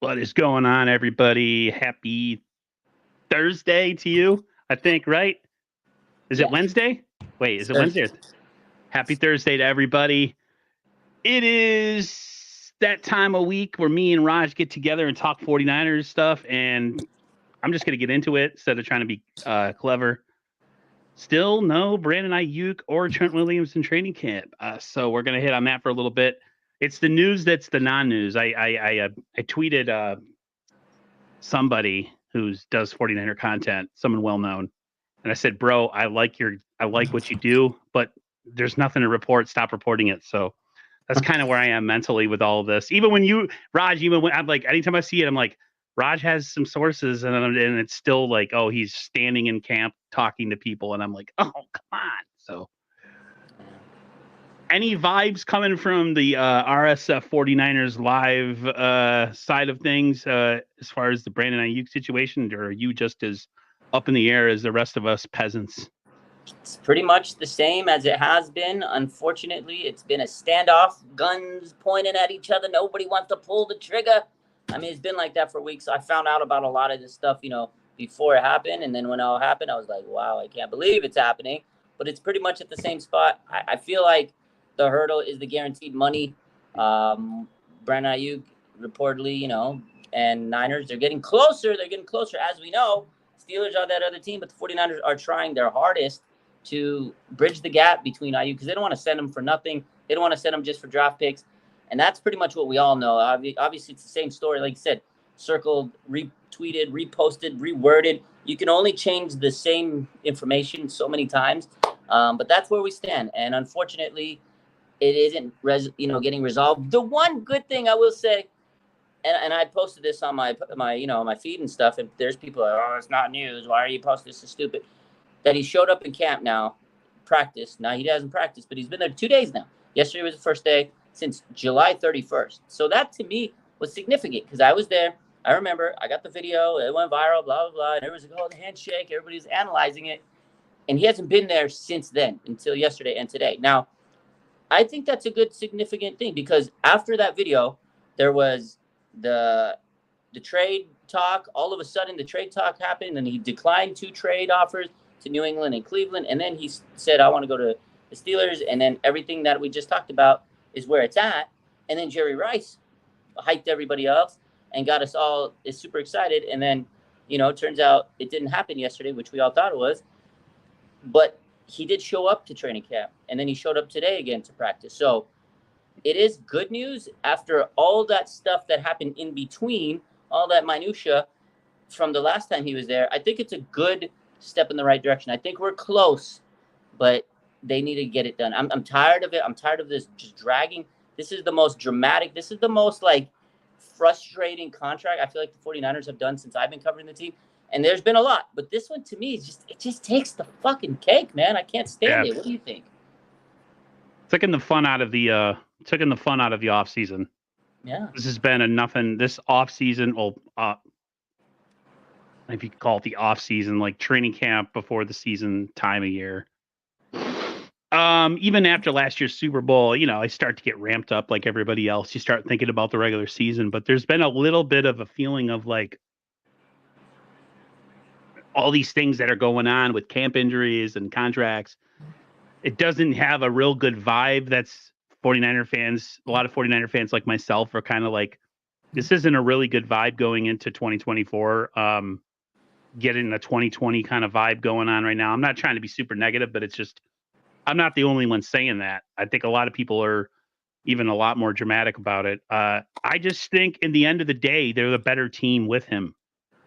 What is going on, everybody? Happy Thursday to you, I think, right? Is it Wednesday? Wait, is it Wednesday? Happy Thursday to everybody. It is that time of week where me and Raj get together and talk 49ers stuff, and I'm just going to get into it instead of trying to be clever. Still no Brandon Aiyuk or Trent Williams in training camp. So we're going to hit on that for a little bit. It's the news that's the non-news. I tweeted somebody who does 49er content, someone well known, and I said, "Bro, I like what you do, but there's nothing to report. Stop reporting it." So that's kind of where I am mentally with all of this. Even when Raj, even when I'm like, anytime I see it, I'm like, Raj has some sources, and it's still like, oh, he's standing in camp talking to people, and I'm like, oh, come on. So, any vibes coming from the RSF 49ers live side of things as far as the Brandon Aiyuk situation, or are you just as up in the air as the rest of us peasants? It's pretty much the same as it has been. Unfortunately, it's been a standoff, guns pointing at each other. Nobody wants to pull the trigger. I mean, it's been like that for weeks. I found out about a lot of this stuff, before it happened. And then when it all happened, I was like, wow, I can't believe it's happening. But it's pretty much at the same spot. I feel like the hurdle is the guaranteed money. Brandon Aiyuk reportedly, and Niners, they're getting closer. They're getting closer. As we know, Steelers are that other team, but the 49ers are trying their hardest to bridge the gap between Aiyuk because they don't want to send him for nothing. They don't want to send him just for draft picks. And that's pretty much what we all know. Obviously, it's the same story. Like you said, circled, retweeted, reposted, reworded. You can only change the same information so many times. But that's where we stand. And unfortunately, it isn't getting resolved. The one good thing I will say, and I posted this on my feed and stuff, and there's people like, oh, it's not news. Why are you posting this? It's stupid. That he showed up in camp now, practice. Now he hasn't practiced, but he's been there 2 days now. Yesterday was the first day since July 31st. So that to me was significant because I was there. I remember I got the video. It went viral, blah, blah, blah. And everyone's like, oh, the handshake. Everybody's analyzing it. And he hasn't been there since then until yesterday and today. Now, I think that's a good significant thing because after that video, there was the trade talk. All of a sudden, the trade talk happened and he declined 2 trade offers to New England and Cleveland. And then he said, I want to go to the Steelers. And then everything that we just talked about is where it's at. And then Jerry Rice hyped everybody else and got us all super excited. And then, it turns out it didn't happen yesterday, which we all thought it was. But he did show up to training camp. And then he showed up today again to practice. So it is good news after all that stuff that happened in between, all that minutia from the last time he was there. I think it's a good step in the right direction. I think we're close, but they need to get it done. I'm tired of it. I'm tired of this just dragging. This is the most dramatic. This is the most frustrating contract I feel like the 49ers have done since I've been covering the team. And there's been a lot, but this one to me is just takes the fucking cake, man. I can't stand it. What do you think? Taking the fun out of the off season. Yeah. This has been this off season. Well, if you call it the off season, like training camp before the season time of year. Even after last year's Super Bowl, I start to get ramped up like everybody else. You start thinking about the regular season, but there's been a little bit of a feeling of all these things that are going on with camp injuries and contracts. It doesn't have a real good vibe. That's 49er fans. A lot of 49er fans like myself are kind of like, this isn't a really good vibe going into 2024. Getting a 2020 kind of vibe going on right now. I'm not trying to be super negative, but it's just, I'm not the only one saying that. I think a lot of people are even a lot more dramatic about it. I just think in the end of the day, they're the better team with him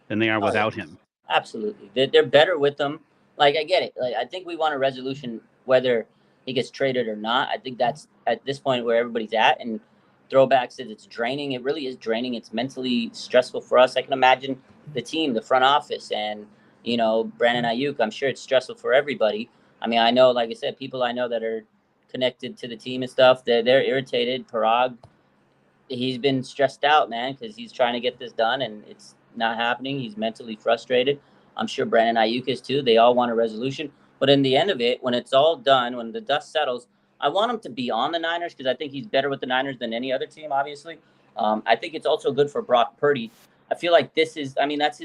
than they are without him. Absolutely. They're better with them. I get it. I think we want a resolution whether he gets traded or not. I think that's at this point where everybody's at. And Throwback says it's draining. It really is draining. It's mentally stressful for us. I can imagine the team, the front office, and, Brandon Aiyuk. I'm sure it's stressful for everybody. I mean, I know, like I said, people I know that are connected to the team and stuff, they're irritated. Parag, he's been stressed out, man, because he's trying to get this done, and it's not happening. He's mentally frustrated. I'm sure Brandon Aiyuk is too. They all want a resolution. But in the end of it, when it's all done, when the dust settles, I want him to be on the Niners because I think he's better with the Niners than any other team, obviously. I think it's also good for Brock Purdy. I feel like that's his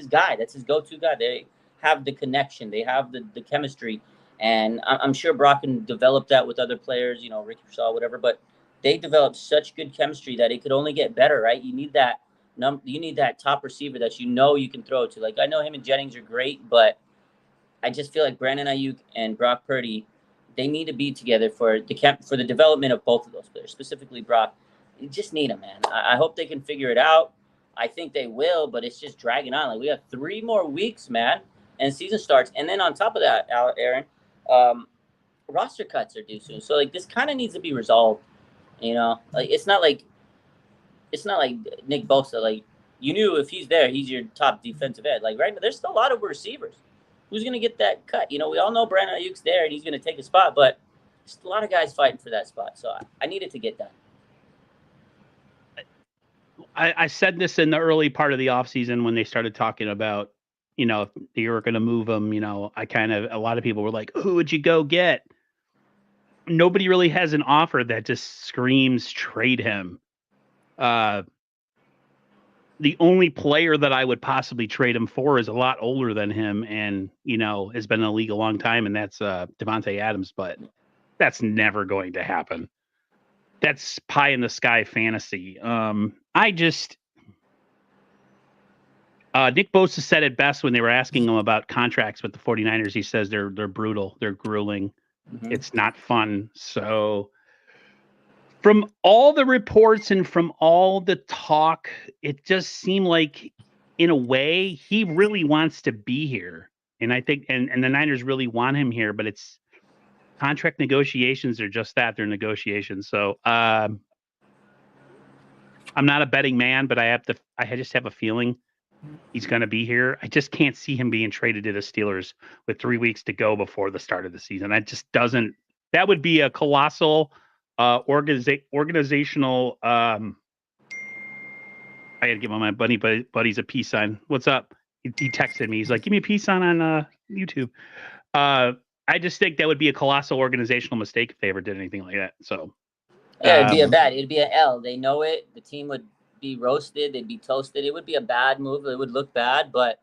guy. That's his go-to guy. They have the connection. They have the chemistry. And I'm sure Brock can develop that with other players, Ricky Shaw, whatever. But they developed such good chemistry that it could only get better, right? You need that top receiver that you can throw to. Like, I know him and Jennings are great, but I just feel like Brandon Aiyuk and Brock Purdy, they need to be together for the development of both of those players, specifically Brock. You just need them, man. I hope they can figure it out. I think they will, but it's just dragging on. Like, we have 3 more weeks, man, and season starts. And then on top of that, Aaron, roster cuts are due soon. So, like, this kind of needs to be resolved. Like, it's not like Nick Bosa. Like, you knew if he's there, he's your top defensive end. Like, right now, there's still a lot of receivers. Who's going to get that cut? We all know Brandon Aiyuk's there and he's going to take a spot, but there's a lot of guys fighting for that spot. So I need it to get done. I said this in the early part of the offseason when they started talking about, if they were going to move him, a lot of people were like, who would you go get? Nobody really has an offer that just screams trade him. The only player that I would possibly trade him for is a lot older than him and, has been in the league a long time, and that's Devontae Adams, but that's never going to happen. That's pie in the sky fantasy. Nick Bosa said it best when they were asking him about contracts with the 49ers. He says they're brutal. They're grueling. Mm-hmm. It's not fun. So from all the reports and from all the talk, it just seemed like, in a way, he really wants to be here. And I think, and the Niners really want him here, but it's contract negotiations are just that. They're negotiations. So I'm not a betting man, but I just have a feeling he's going to be here. I just can't see him being traded to the Steelers with 3 weeks to go before the start of the season. That would be a colossal organizational. I got to give my buddies a peace sign. What's up? He texted me. He's like, give me a peace sign on YouTube. I just think that would be a colossal organizational mistake if they ever did anything like that. So yeah, it'd be an L. They know it. The team would be roasted. They'd be toasted. It would be a bad move. It would look bad. But,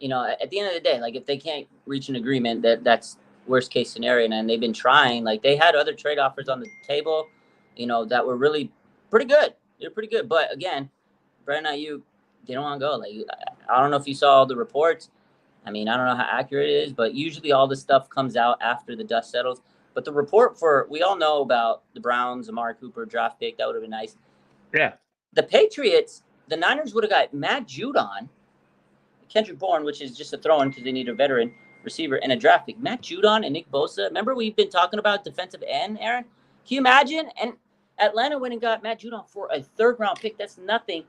at the end of the day, like, if they can't reach an agreement, that's worst case scenario. And they've been trying. Like, they had other trade offers on the table, that were really pretty good. They're pretty good. But, again, Brandon Aiyuk, they don't want to go. Like, I don't know if you saw the reports. I don't know how accurate it is, but usually all this stuff comes out after the dust settles. But the report we all know about the Browns, Amari Cooper draft pick, that would have been nice. Yeah. The Patriots, the Niners would have got Matt Judon, Kendrick Bourne, which is just a throw-in because they need a veteran receiver, and a draft pick. Matt Judon and Nick Bosa. Remember we've been talking about defensive end, Aaron? Can you imagine? And Atlanta went and got Matt Judon for a 3rd-round pick. That's nothing.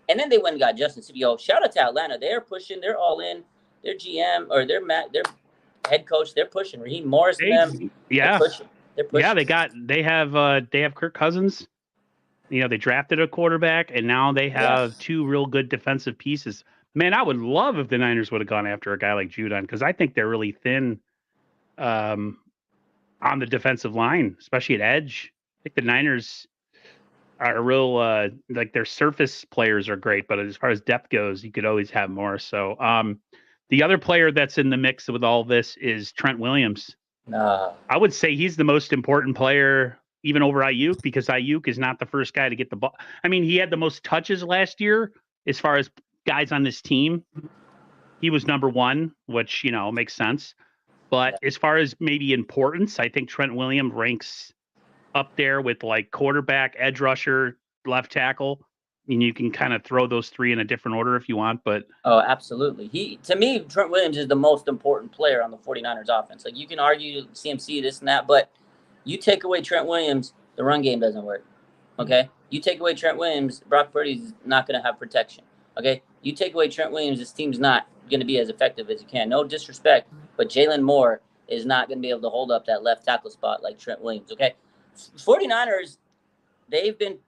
And then they went and got Justin Simeon. Shout out to Atlanta. They're pushing. They're all in. Their GM or their head coach, they're pushing. Raheem Morris and them. Yeah. They're pushing. Yeah, they have Kirk Cousins. They drafted a quarterback, and now they have 2 real good defensive pieces. Man, I would love if the Niners would have gone after a guy like Judon, because I think they're really thin on the defensive line, especially at edge. I think the Niners are real, like, their surface players are great, but as far as depth goes, you could always have more. So the other player that's in the mix with all this is Trent Williams. I would say he's the most important player, even over Aiyuk, because Aiyuk is not the first guy to get the ball. He had the most touches last year as far as guys on this team. He was number 1, which, makes sense. But as far as maybe importance, I think Trent Williams ranks up there with, like, quarterback, edge rusher, left tackle. You can kind of throw those 3 in a different order if you want, but oh, absolutely. To me, Trent Williams is the most important player on the 49ers offense. Like, you can argue CMC, this and that, but you take away Trent Williams, the run game doesn't work. Okay? You take away Trent Williams, Brock Purdy's not going to have protection. Okay? You take away Trent Williams, this team's not going to be as effective as you can. No disrespect, but Jalen Moore is not going to be able to hold up that left tackle spot like Trent Williams. Okay? 49ers, they've been,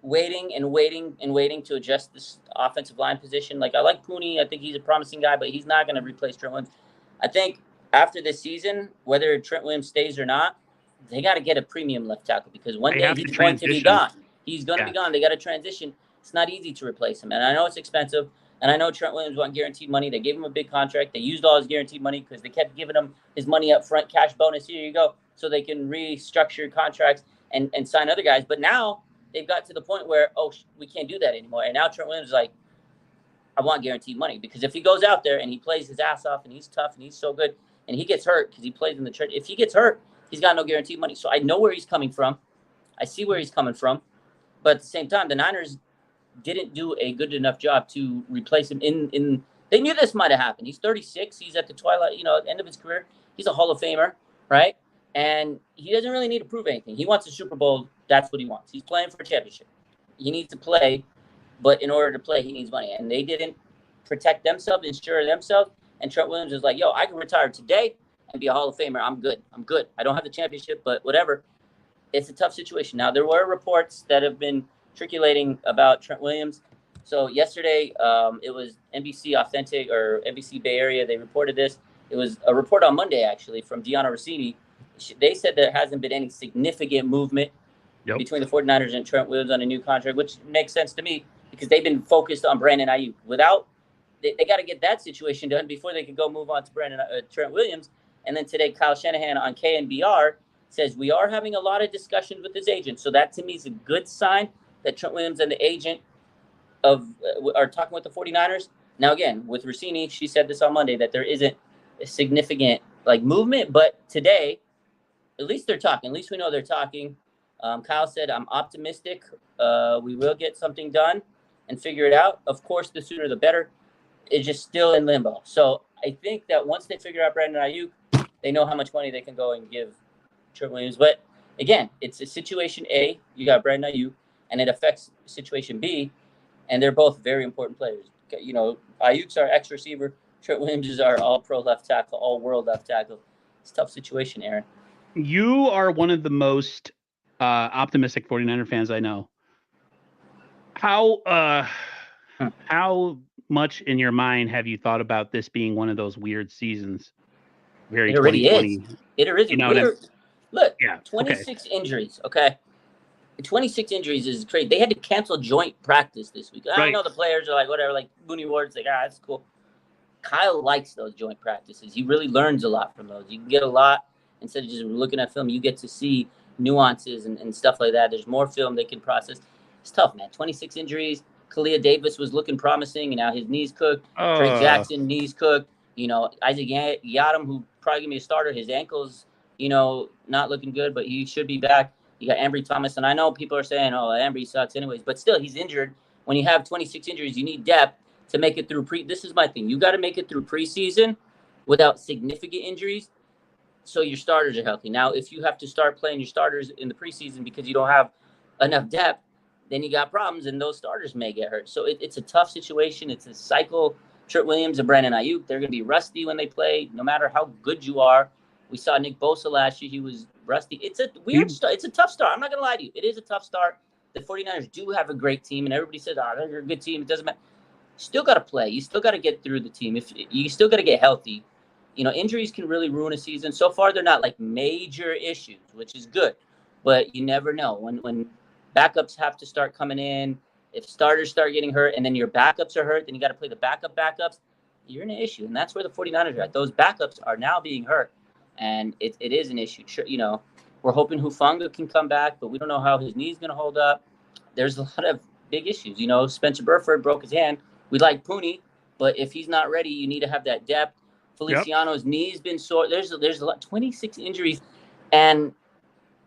waiting to adjust this offensive line position. Like, I like Pooney. I think he's a promising guy, but he's not going to replace Trent Williams. I think after this season, whether Trent Williams stays or not, they got to get a premium left tackle, because one day he's going to be gone. He's going to be gone. They got to transition. It's not easy to replace him. And I know it's expensive. And I know Trent Williams want guaranteed money. They gave him a big contract. They used all his guaranteed money because they kept giving him his money up front, cash bonus. Here you go. So they can restructure contracts and sign other guys. But now they've got to the point where, we can't do that anymore. And now Trent Williams is like, I want guaranteed money. Because if he goes out there and he plays his ass off and he's tough and he's so good and he gets hurt because he plays in the church, if he gets hurt, he's got no guaranteed money. So I know where he's coming from. I see where he's coming from. But at the same time, the Niners didn't do a good enough job to replace him in they knew this might have happened. He's 36. He's at the twilight, end of his career. He's a Hall of Famer, right? And he doesn't really need to prove anything. He wants a Super Bowl. That's what he wants. He's playing for a championship. He needs to play, but in order to play, he needs money. And they didn't protect themselves, insure themselves. And Trent Williams is like, I can retire today and be a Hall of Famer. I'm good. I don't have the championship, but whatever. It's a tough situation. Now, there were reports that have been circulating about Trent Williams. So yesterday, it was NBC Authentic or NBC Bay Area. They reported this. It was a report on Monday, actually, from Deanna Rossini. They said there hasn't been any significant movement between the 49ers and Trent Williams on a new contract, which makes sense to me because they've been focused on Brandon Aiyuk. They got to get that situation done before they can go move on to Trent Williams. And then today, Kyle Shanahan on KNBR says, we are having a lot of discussions with his agent. So that, to me, is a good sign that Trent Williams and the agent are talking with the 49ers. Now, again, with Rossini, she said this on Monday, that there isn't a significant movement. But today, at least they're talking. At least we know they're talking. Kyle said, I'm optimistic. We will get something done and figure it out. Of course, the sooner the better. It's just still in limbo. So I think that once they figure out Brandon Aiyuk, they know how much money they can go and give Trent Williams. But again, it's a situation A. You got Brandon Aiyuk, and it affects situation B, and they're both very important players. Ayuk's our ex receiver. Trent Williams is our all-pro left tackle, all-world left tackle. It's a tough situation, Aaron. You are one of the most optimistic 49er fans I know. How much in your mind have you thought about this being one of those weird seasons? It already is. It already is. Look, 26 injuries, okay? 26 injuries is crazy. They had to cancel joint practice this week. I know the players are like, whatever, like Mooney Ward's like, that's cool. Kyle likes those joint practices. He really learns a lot from those. You can get a lot instead of just looking at film. You get to see nuances and stuff like that. There's more film they can process. It's tough, man. 26 injuries. Kalia Davis was looking promising, and now his knee's cooked. Trey Jackson, knees cooked. Isaac Yiadom, who probably going to be a starter, his ankle's, not looking good, but he should be back. You got Ambry Thomas, and I know people are saying, Ambry sucks anyways, but still, he's injured. When you have 26 injuries, you need depth to make it through This is my thing. You got to make it through preseason without significant injuries so your starters are healthy. Now, if you have to start playing your starters in the preseason because you don't have enough depth, then you got problems, and those starters may get hurt. So it's a tough situation. It's a cycle. Trent Williams and Brandon Aiyuk, they're going to be rusty when they play, no matter how good you are. We saw Nick Bosa last year. He was rusty. It's a weird start. It's a tough start. I'm not going to lie to you. It is a tough start. The 49ers do have a great team, and everybody says, they're a good team. It doesn't matter. You still got to play. You still got to get through the team. If you still got to get healthy. Injuries can really ruin a season. So far, they're not like major issues, which is good. But you never know. When backups have to start coming in, if starters start getting hurt and then your backups are hurt, then you got to play the backups, you're in an issue. And that's where the 49ers are at. Those backups are now being hurt. And it is an issue. We're hoping Hufanga can come back, but we don't know how his knee's going to hold up. There's a lot of big issues. Spencer Burford broke his hand. We like Pooney, but if he's not ready, you need to have that depth. Feliciano's knee's been sore. There's a lot, 26 injuries, and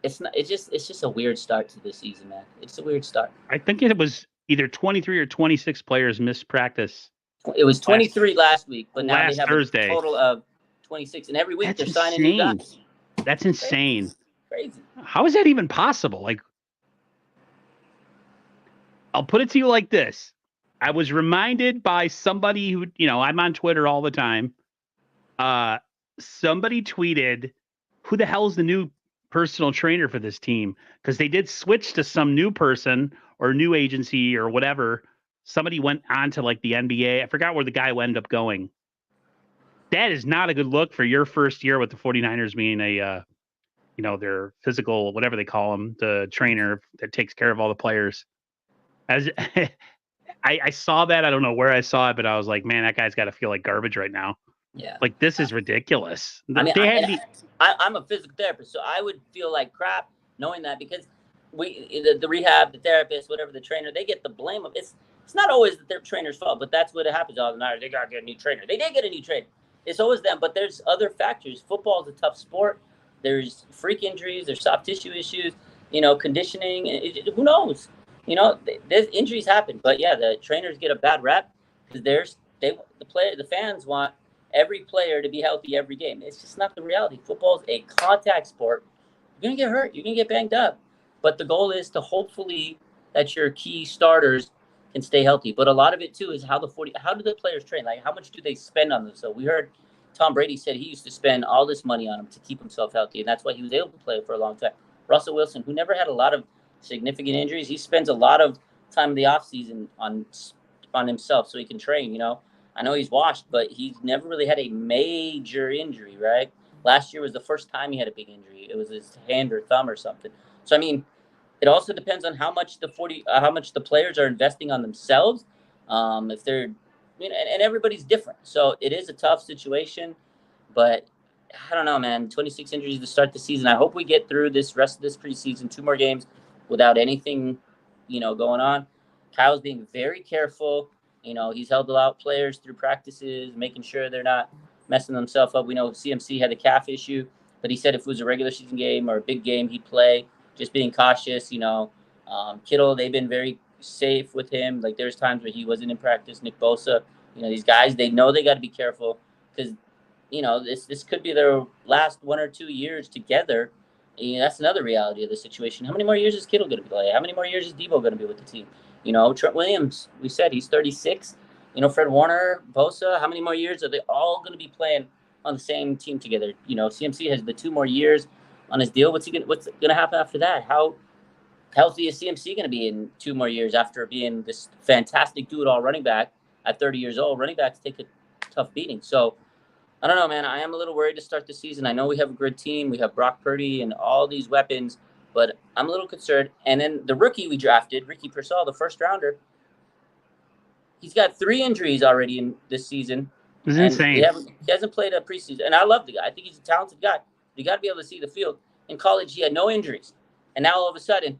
it's just a weird start to the season, man. It's a weird start. I think it was either 23 or 26 players missed practice. It was 23 last week, but now they have Thursday. A total of 26, and every week they're signing new guys. That's insane. Crazy. How is that even possible? I'll put it to you like this. I was reminded by somebody who, I'm on Twitter all the time. Somebody tweeted, who the hell is the new personal trainer for this team? Because they did switch to some new person or new agency or whatever. Somebody went on to the NBA. I forgot where the guy ended up going. That is not a good look for your first year with the 49ers being their physical, whatever they call them, the trainer that takes care of all the players. As I saw that, I don't know where I saw it, but I was like, man, that guy's got to feel like garbage right now. Yeah. Like, this is ridiculous. I mean, They had me. I'm a physical therapist, so I would feel like crap knowing that, because the rehab, the therapist, whatever, the trainer, they get the blame of it's not always that their trainer's fault, but that's what happens all the time. They gotta get a new trainer. They did get a new trainer. It's always them, but there's other factors. Football is a tough sport. There's freak injuries. There's soft tissue issues. Conditioning. Who knows? There's injuries happen, but yeah, the trainers get a bad rap because the fans want every player to be healthy every game. It's just not the reality. Football is a contact sport. You're gonna get hurt. You're gonna get banged up. But the goal is to hopefully that your key starters can stay healthy. But a lot of it too is how do the players train? Like, how much do they spend on them? So we heard Tom Brady said he used to spend all this money on him to keep himself healthy, and that's why he was able to play for a long time. Russell Wilson, who never had a lot of significant injuries, he spends a lot of time in the offseason on himself so he can train. I know he's washed, but he's never really had a major injury, right? Last year was the first time he had a big injury. It was his hand or thumb or something. So, I mean, it also depends on how much the players are investing on themselves. If they're, and everybody's different. So it is a tough situation, but I don't know, man. 26 injuries to start the season. I hope we get through this rest of this preseason, 2 more games without anything, going on. Kyle's being very careful. He's held out players through practices, making sure they're not messing themselves up. We know CMC had a calf issue, but he said if it was a regular season game or a big game, he'd play. Just being cautious, Kittle, they've been very safe with him. Like, there's times where he wasn't in practice. Nick Bosa, these guys, they know they got to be careful because, this could be their last 1 or 2 years together. That's another reality of the situation. How many more years is Kittle going to play? How many more years is Debo going to be with the team? Trent Williams, we said he's 36. Fred Warner, Bosa, how many more years are they all going to be playing on the same team together? CMC has the 2 more years on his deal. What's going to happen after that? How healthy is CMC going to be in 2 more years after being this fantastic do-it-all running back at 30 years old? Running backs take a tough beating. So, I don't know, man. I am a little worried to start the season. I know we have a good team. We have Brock Purdy and all these weapons, but I'm a little concerned. And then the rookie we drafted, Ricky Pearsall, the first rounder, he's got 3 injuries already in this season. It's insane. He hasn't played a preseason. And I love the guy. I think he's a talented guy. You got to be able to see the field. In college, he had no injuries. And now all of a sudden,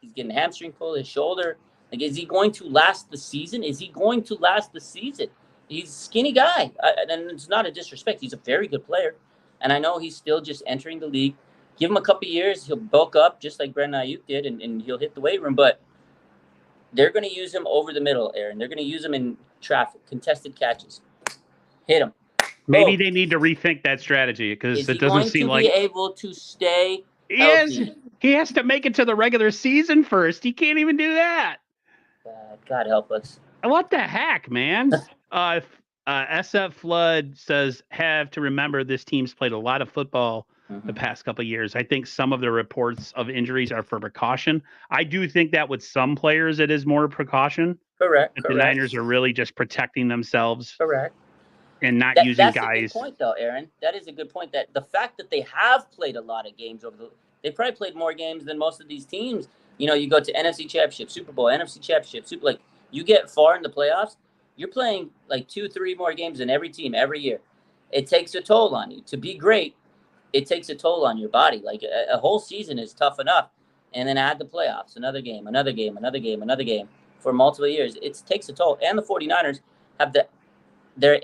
he's getting a hamstring pull, his shoulder. Like, is he going to last the season? He's a skinny guy. And it's not a disrespect. He's a very good player. And I know he's still just entering the league. Give him a couple years. He'll bulk up just like Brandon Aiyuk did, and he'll hit the weight room. But they're going to use him over the middle, Aaron. They're going to use him in traffic, contested catches. Hit him. Maybe they need to rethink that strategy because it doesn't seem like he's going to be able to stay healthy. He has to make it to the regular season first. He can't even do that. God help us. What the heck, man? SF Flood says, have to remember this team's played a lot of football the past couple of years. I think some of the reports of injuries are for precaution. I do think that with some players it is more precaution. Correct. The Niners are really just protecting themselves. Correct. And not using guys. That's a good point, though, Aaron. That is a good point. That the fact that they have played a lot of games they probably played more games than most of these teams. You go to NFC Championship, Super Bowl, NFC Championship, like you get far in the playoffs, you're playing like 2-3 more games than every team every year. It takes a toll on you. To be great, it takes a toll on your body. Like a whole season is tough enough, and then add the playoffs, another game for multiple years. It takes a toll. And the 49ers have their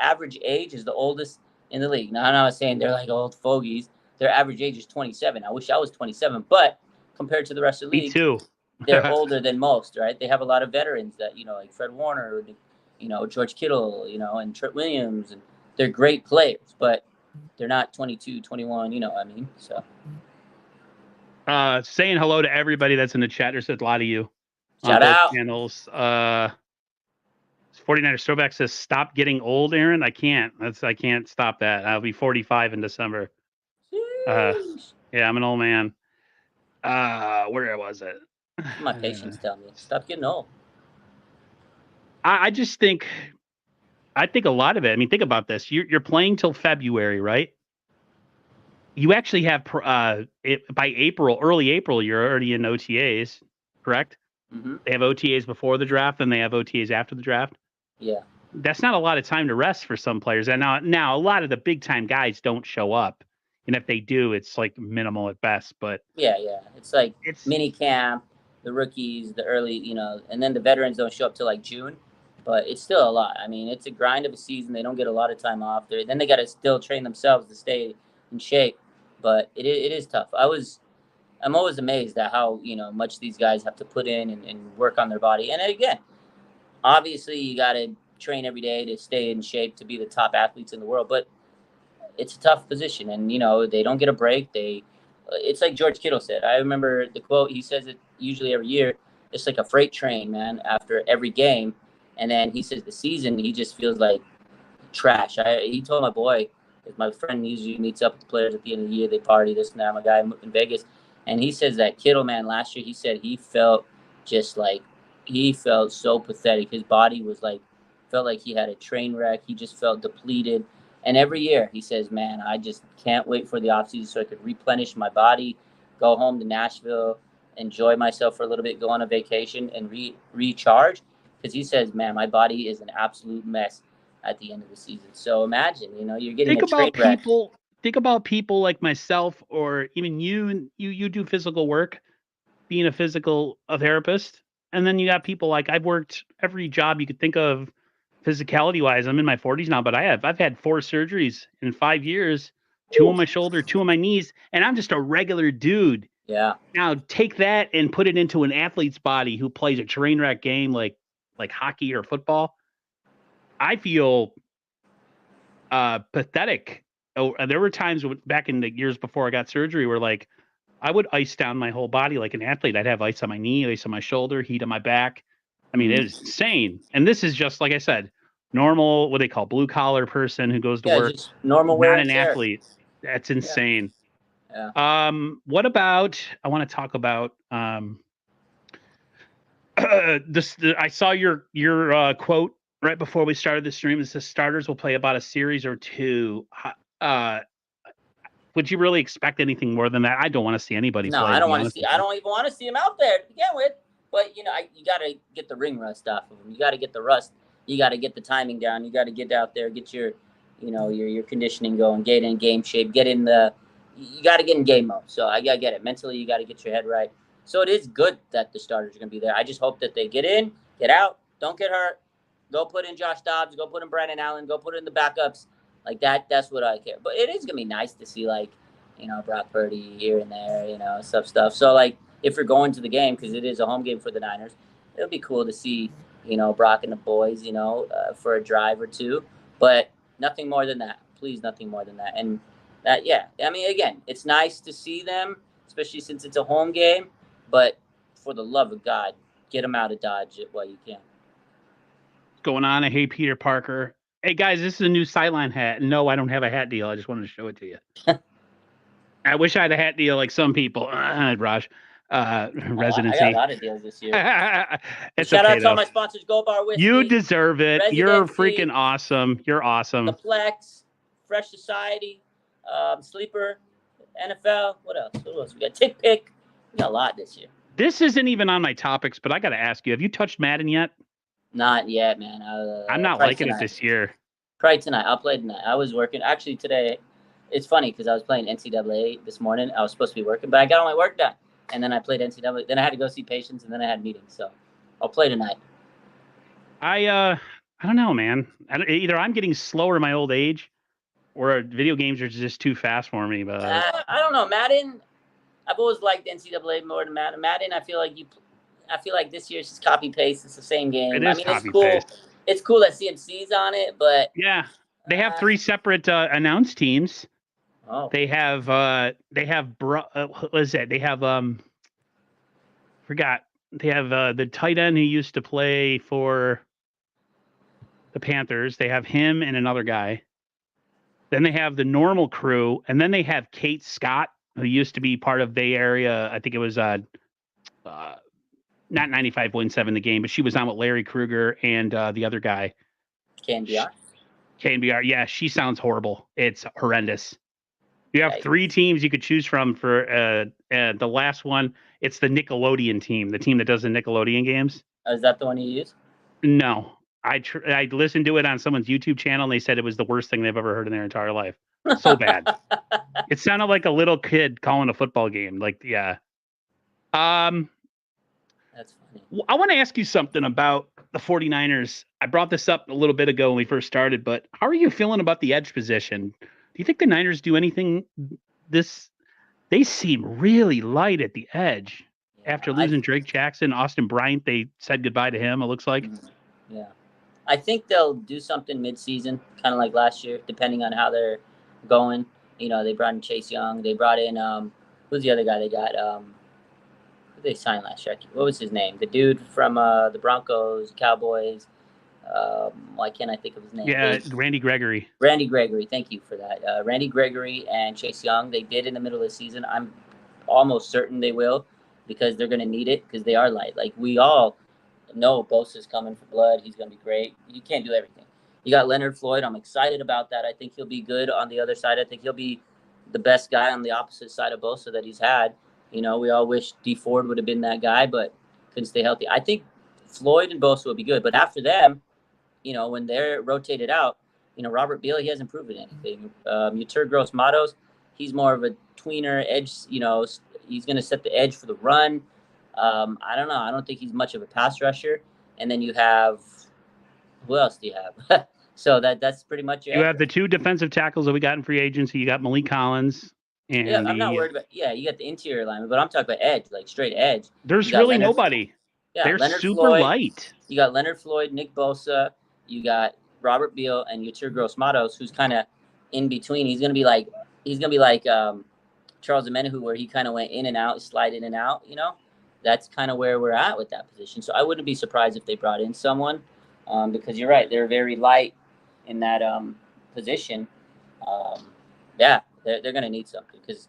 average age is the oldest in the league. Now, I'm not saying they're like old fogies. Their average age is 27. I wish I was 27, but compared to the rest of the league, me too. They're older than most, right? They have a lot of veterans that, like Fred Warner, George Kittle, and Trent Williams, and they're great players, but they're not 22, 21, what I mean? So. Saying hello to everybody that's in the chat. There's a lot of you. Shout out. Channels. 49ers Throwback says, stop getting old, Aaron. I can't stop that. I'll be 45 in December. Yeah, I'm an old man. Where was it? My patients tell me, stop getting old. I just think a lot of it. I mean, think about this. You're playing till February, right? you actually have by early April, you're already in OTAs, correct? Mm-hmm. They have OTAs before the draft, and they have OTAs after the draft. Yeah. That's not a lot of time to rest for some players. And now a lot of the big time guys don't show up, and if they do, it's like minimal at best. But yeah, it's like it's mini camp, the rookies, the early, and then the veterans don't show up till like June. But it's still a lot. I mean, it's a grind of a season. They don't get a lot of time off. Then they got to still train themselves to stay in shape. But it is tough. I'm always amazed at how much these guys have to put in and work on their body. And again, obviously you got to train every day to stay in shape to be the top athletes in the world. But it's a tough position, and they don't get a break. It's like George Kittle said. I remember the quote. He says it usually every year. It's like a freight train, man. After every game, and then he says the season he just feels like trash. He told my boy, my friend usually meets up with the players at the end of the year. They party, this and that. My guy in Vegas, and he says that Kittle, man, last year he said he felt so pathetic. His body was felt like he had a train wreck. He just felt depleted. And every year he says, man, I just can't wait for the offseason so I could replenish my body, go home to Nashville, enjoy myself for a little bit, go on a vacation, and recharge. Because he says, man, my body is an absolute mess at the end of the season. So imagine, you're getting think about people like myself, or even you do physical work, being a physical therapist. And then you got people like I've worked every job you could think of physicality wise. I'm in my 40s now, but I've had 4 surgeries in 5 years, 2 on my shoulder, 2 on my knees, and I'm just a regular dude. Yeah. Now take that and put it into an athlete's body who plays a train wreck game like hockey or football. I feel pathetic. Oh, there were times back in the years before I got surgery where I would ice down my whole body like an athlete. I'd have ice on my knee, ice on my shoulder, heat on my back. I mean, it was insane. And this is just, like I said, normal, what they call blue collar person who goes to work. Just normal wear and tear. Not an athlete. That's insane. Yeah. What about, I want to talk about I saw your quote right before we started the stream. It says starters will play about a series or 2. Would you really expect anything more than that? I don't want to see anybody play. I don't want to see. I don't even want to see him out there to begin with. But you got to get the ring rust off of him. You got to get the rust. You got to get the timing down. You got to get out there, get your, your conditioning going, get in game shape, you got to get in game mode. So I got to get it mentally. You got to get your head right. So it is good that the starters are going to be there. I just hope that they get in, get out, don't get hurt. Go put in Josh Dobbs. Go put in Brandon Allen. Go put in the backups. Like that. That's what I care. But it is going to be nice to see Brock Purdy here and there, stuff. So if you're going to the game, because it is a home game for the Niners, it'll be cool to see, Brock and the boys, for a drive or 2. But nothing more than that. Please, nothing more than that. And that, yeah. I mean, again, it's nice to see them, especially since it's a home game. But for the love of God, get them out of Dodge while you can. What's going on? Hey, Peter Parker. Hey, guys, this is a new sideline hat. No, I don't have a hat deal. I just wanted to show it to you. I wish I had a hat deal like some people. Raj. Residency. I got a lot of deals this year. Shout out to all my sponsors, Gold Bar Whiskey. You deserve it. Residency, you're freaking awesome. You're awesome. The Plex, Fresh Society, Sleeper, NFL. What else? We got Tick Pick. We got a lot this year. This isn't even on my topics, but I got to ask you, have you touched Madden yet? Not yet, man. I'm not liking it this year. Probably tonight. I'll play tonight. I was working. Actually, today, it's funny because I was playing NCAA this morning. I was supposed to be working, but I got all my work done. And then I played NCAA. Then I had to go see patients, and then I had meetings. So I'll play tonight. I don't know, man. Either I'm getting slower in my old age, or video games are just too fast for me. But I don't know. Madden, I've always liked NCAA more than Madden. Madden, I feel like this year's just copy paste. It's the same game. It's cool. Paste. It's cool that CMC's on it, but yeah, they have 3 separate announced teams. Oh. They have what is that? They have forgot. They have the tight end who used to play for the Panthers. They have him and another guy. Then they have the normal crew, and then they have Kate Scott, who used to be part of Bay Area. I think it was not 95.7 the game, but she was on with Larry Krueger and the other guy. KNBR? KNBR. Yeah, she sounds horrible. It's horrendous. You have 3 teams you could choose from for the last one. It's the Nickelodeon team, the team that does the Nickelodeon games. Is that the one you use? No, I listened to it on someone's YouTube channel, and they said it was the worst thing they've ever heard in their entire life. So bad. It sounded like a little kid calling a football game. Like, yeah. That's funny. I want to ask you something about the 49ers. I brought this up a little bit ago when we first started, but how are you feeling about the edge position? Do you think the Niners do anything they seem really light at the edge. After losing Drake Jackson, Austin Bryant, they said goodbye to him, it looks like. Yeah. I think they'll do something midseason, kind of like last year, depending on how they're going. You know, they brought in Chase Young. They brought in, who's the other guy they got? Who they signed last year? What was his name? The dude from the Broncos, Cowboys. Why can't I think of his name? Yeah, Randy Gregory. Randy Gregory, thank you for that. Randy Gregory and Chase Young, they did in the middle of the season. I'm almost certain they will because they're going to need it because they are light. Like, we all know Bosa's coming for blood. He's going to be great. You can't do everything. You got Leonard Floyd. I'm excited about that. I think he'll be good on the other side. I think he'll be the best guy on the opposite side of Bosa that he's had. You know, we all wish D Ford would have been that guy, but couldn't stay healthy. I think Floyd and Bosa will be good. But after them, you know, when they're rotated out, you know, Robert Beal, he hasn't proven anything. Yetur Gross-Matos, he's more of a tweener edge. You know, he's going to set the edge for the run. I don't know. I don't think he's much of a pass rusher. And then you have, who else do you have? So that's pretty much it. You have the 2 defensive tackles that we got in free agency. You got Malik Collins. And yeah, I'm not worried about. Yeah, you got the interior alignment, but I'm talking about edge, like straight edge. There's really nobody. Yeah, they're Leonard super Floyd, light. You got Leonard Floyd, Nick Bosa. You got Robert Beal and Yetur Gross-Matos, who's kind of in between. He's gonna be like Charles Omenihu, where he kind of went in and out, slide in and out. You know, that's kind of where we're at with that position. So I wouldn't be surprised if they brought in someone, because you're right, they're very light in that position. Yeah, they're gonna need something because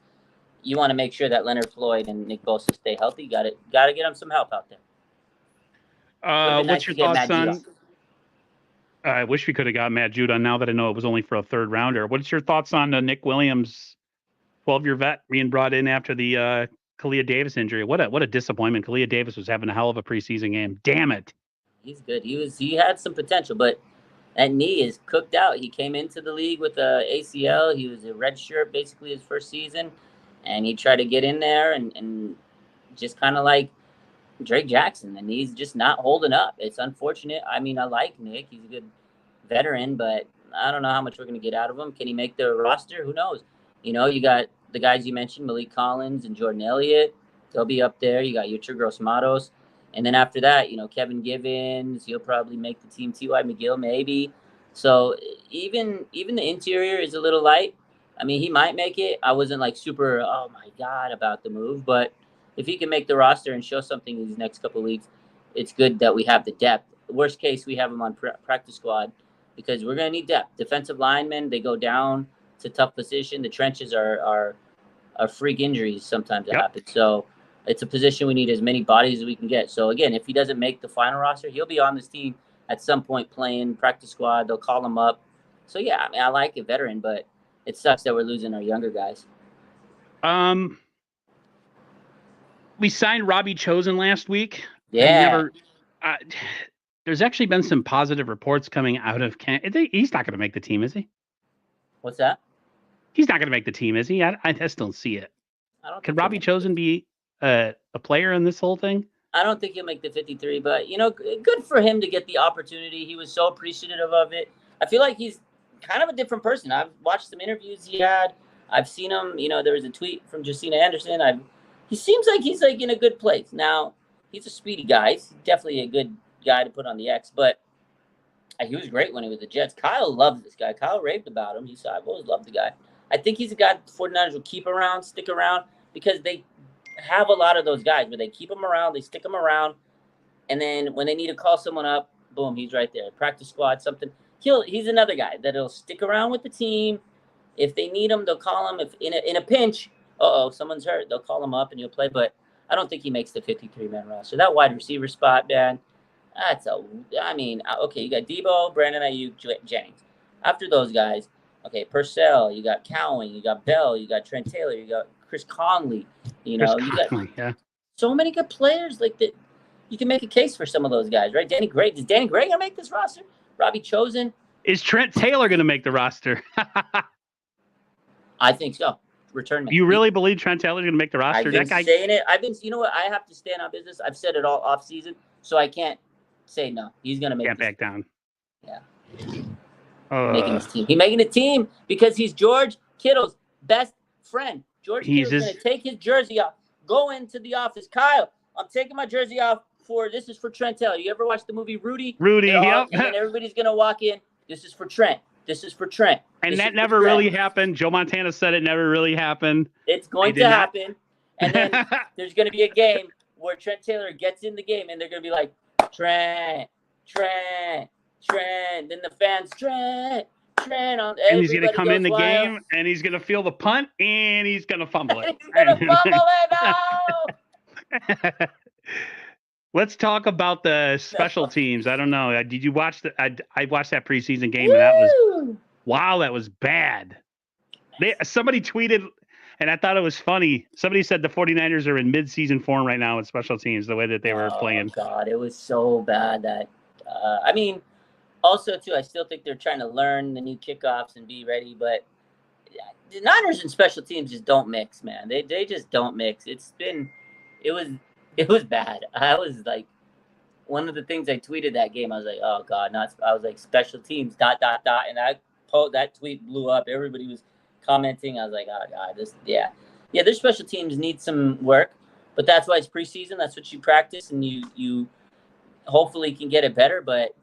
you want to make sure that Leonard Floyd and Nick Bosa stay healthy. Got to get them some help out there. What's your thoughts on? I wish we could have got Matt Judon now that I know it was only for a 3rd rounder. What's your thoughts on Nick Williams, 12-year vet, being brought in after the Kalia Davis injury? What a disappointment. Kalia Davis was having a hell of a preseason game. Damn it. He's good. He had some potential, but that knee is cooked out. He came into the league with a ACL. He was a red shirt basically his first season, and he tried to get in there and just kind of like Drake Jackson, and he's just not holding up. It's unfortunate. I mean, I like Nick. He's a good veteran, but I don't know how much we're going to get out of him. Can he make the roster? Who knows? You know, you got the guys you mentioned, Malik Collins and Jordan Elliott. They'll be up there. You got Yetur Gross-Matos. And then after that, you know, Kevin Givens, he'll probably make the team. T.Y. McGill, maybe. So even the interior is a little light. I mean, he might make it. I wasn't like super, oh my God, about the move, but if he can make the roster and show something in these next couple of weeks, it's good that we have the depth. Worst case, we have him on practice squad because we're going to need depth. Defensive linemen, they go down to tough position. The trenches are freak injuries sometimes that happen. So it's a position we need as many bodies as we can get. So, again, if he doesn't make the final roster, he'll be on this team at some point playing practice squad. They'll call him up. So, yeah, I mean, I like a veteran, but it sucks that we're losing our younger guys. We signed Robbie Chosen last week. Yeah. There's actually been some positive reports coming out of he's not going to make the team, is he? What's that? He's not going to make the team, is he? I just don't see it. Can Robbie Chosen be a player in this whole thing? I don't think he'll make the 53, but, you know, good for him to get the opportunity. He was so appreciative of it. I feel like he's kind of a different person. I've watched some interviews he had. I've seen him. You know, there was a tweet from Josina Anderson. He seems like he's like in a good place. Now, he's a speedy guy. He's definitely a good guy to put on the X, but he was great when he was the Jets. Kyle loves this guy. Kyle raved about him. He said, I've always loved the guy. I think he's a guy the 49ers will keep around, stick around, because they have a lot of those guys where they keep him around, they stick him around, and then when they need to call someone up, boom, he's right there. Practice squad, something. He's another guy that'll stick around with the team. If they need him, they'll call him. If in a pinch, someone's hurt, they'll call him up and he'll play. But I don't think he makes the 53-man roster. That wide receiver spot, man, okay, you got Debo, Brandon Aiyuk, Jennings. After those guys, Okay, Purcell, you got Cowan, you got Bell, you got Trent Taylor, you got Chris Conley. You know, you got so many good players like that. You can make a case for some of those guys, right? Danny Gray. Is Danny Gray gonna make this roster? Robbie Chosen. Is Trent Taylor gonna make the roster? I think so. Return man. You really believe Trent Taylor's gonna make the roster? I've been saying it. You know what? I have to stand on business. I've said it all off season, so I can't say no. He's gonna make. Can't back down. Yeah. Making his team. He's making a team because he's George Kittle's best friend. George Kittle's going to take his jersey off, go into the office. Kyle, I'm taking my jersey off this is for Trent Taylor. You ever watch the movie Rudy? Yep. And then everybody's going to walk in. This is for Trent. This is for Trent. And that never really happened. Joe Montana said it never really happened. It's going to happen. And then there's going to be a game where Trent Taylor gets in the game and they're going to be like, Trent. Then the fans, Trent. And he's going to come in the game, and he's going to feel the punt, and he's going to fumble it. He's going to fumble it, no! Let's talk about the special teams. I don't know. Did you watch I watched that preseason game, and that was bad. Somebody tweeted, and I thought it was funny. Somebody said the 49ers are in mid-season form right now with special teams, the way that they were playing. Oh, God, it was so bad that also, too, I still think they're trying to learn the new kickoffs and be ready. But the Niners and special teams just don't mix, man. They just don't mix. It was bad. I was like, one of the things I tweeted that game, I was like, oh, God. I was like, special teams, ... And that tweet blew up. Everybody was commenting. I was like, oh, God. Yeah, their special teams need some work. But that's why it's preseason. That's what you practice. And you hopefully can get it better. But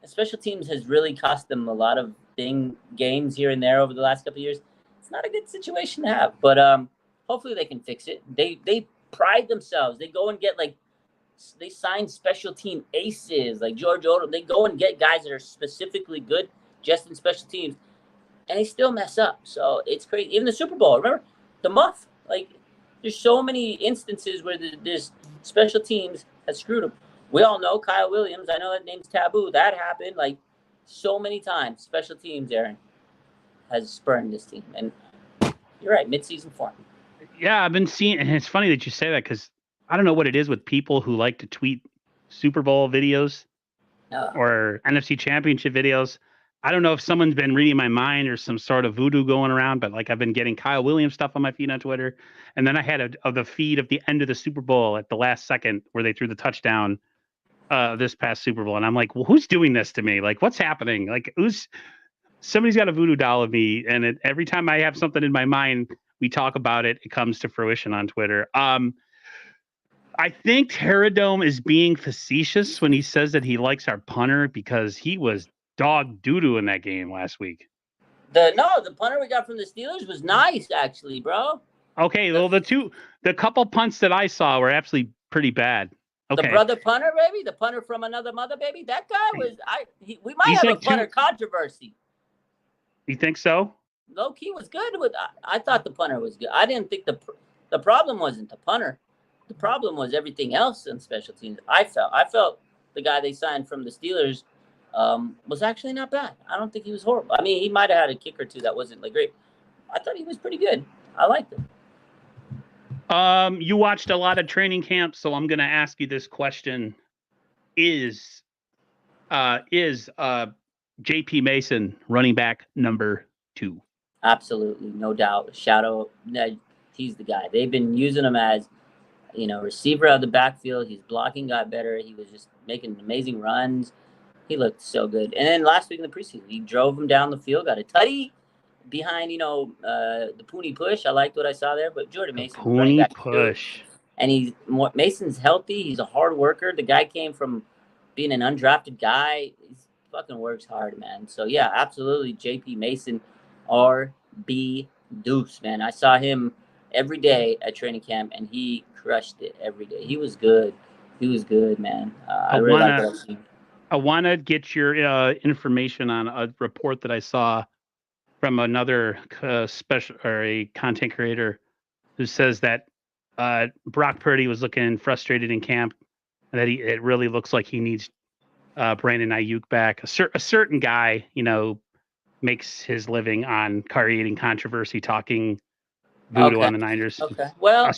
special teams has really cost them a lot of games here and there over the last couple of years. It's not a good situation to have, but hopefully they can fix it. They pride themselves. They go and get they sign special team aces like George Odom. They go and get guys that are specifically good just in special teams, and they still mess up. So it's crazy. Even the Super Bowl, remember the muff? There's so many instances where this special teams has screwed them. We all know Kyle Williams. I know that name's taboo. That happened so many times. Special teams, Aaron, has spurned this team. And you're right, mid-season form. Yeah, I've been seeing, and it's funny that you say that because I don't know what it is with people who like to tweet Super Bowl videos or NFC Championship videos. I don't know if someone's been reading my mind or some sort of voodoo going around, but I've been getting Kyle Williams stuff on my feed on Twitter. And then I had the feed of the end of the Super Bowl at the last second where they threw the touchdown this past Super Bowl. And I'm like, well, who's doing this to me? What's happening? Somebody's got a voodoo doll of me. And every time I have something in my mind, we talk about it. It comes to fruition on Twitter. I think Terradome is being facetious when he says that he likes our punter because he was dog doo-doo in that game last week. The punter we got from the Steelers was nice, actually, bro. Okay, well, the couple punts that I saw were actually pretty bad. Okay. The brother punter, baby, the punter from another mother, baby. That guy was. We might have a punter controversy. You think so? Low key was good with. I thought the punter was good. I didn't think the problem wasn't the punter. The problem was everything else in special teams. I felt the guy they signed from the Steelers was actually not bad. I don't think he was horrible. I mean, he might have had a kick or two that wasn't great. I thought he was pretty good. I liked him. You watched a lot of training camps, so I'm going to ask you this question: Is JP Mason running back number 2? Absolutely, no doubt. Shadow, he's the guy. They've been using him as, receiver out of the backfield. His blocking got better. He was just making amazing runs. He looked so good. And then last week in the preseason, he drove him down the field, got a tutty behind, the Pooney push. I liked what I saw there. But Jordan Mason, Pooney push, and Mason's healthy. He's a hard worker. The guy came from being an undrafted guy. He fucking works hard, man. So yeah, absolutely, JP Mason, RB Deuce, man. I saw him every day at training camp, and he crushed it every day. He was good. He was good, man. I really like what I've seen. I want to get your information on a report that I saw from another a content creator who says that Brock Purdy was looking frustrated in camp, and that it really looks like he needs Brandon Aiyuk back. A certain guy, makes his living on creating controversy, talking voodoo on the Niners. Okay. Well,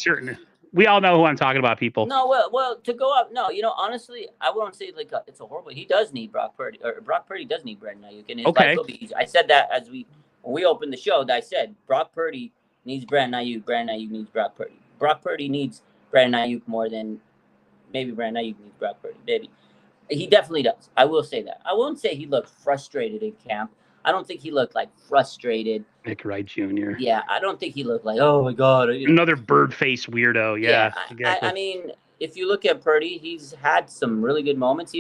we all know who I'm talking about, people. No, well, to go up, no, honestly, I won't say like it's a horrible. He does need Brock Purdy, or Brock Purdy does need Brandon Aiyuk, and his life will be easy. I said that when we opened the show. I said Brock Purdy needs Brandon Aiyuk. Brandon Aiyuk needs Brock Purdy. Brock Purdy needs Brandon Aiyuk more than maybe Brandon Aiyuk needs Brock Purdy. Maybe he definitely does. I will say that. I won't say he looked frustrated in camp. I don't think he looked like frustrated. Nick Wright Jr. Yeah, I don't think he looked like, oh my God. Another bird face weirdo. Yeah. Exactly. I mean, if you look at Purdy, he's had some really good moments.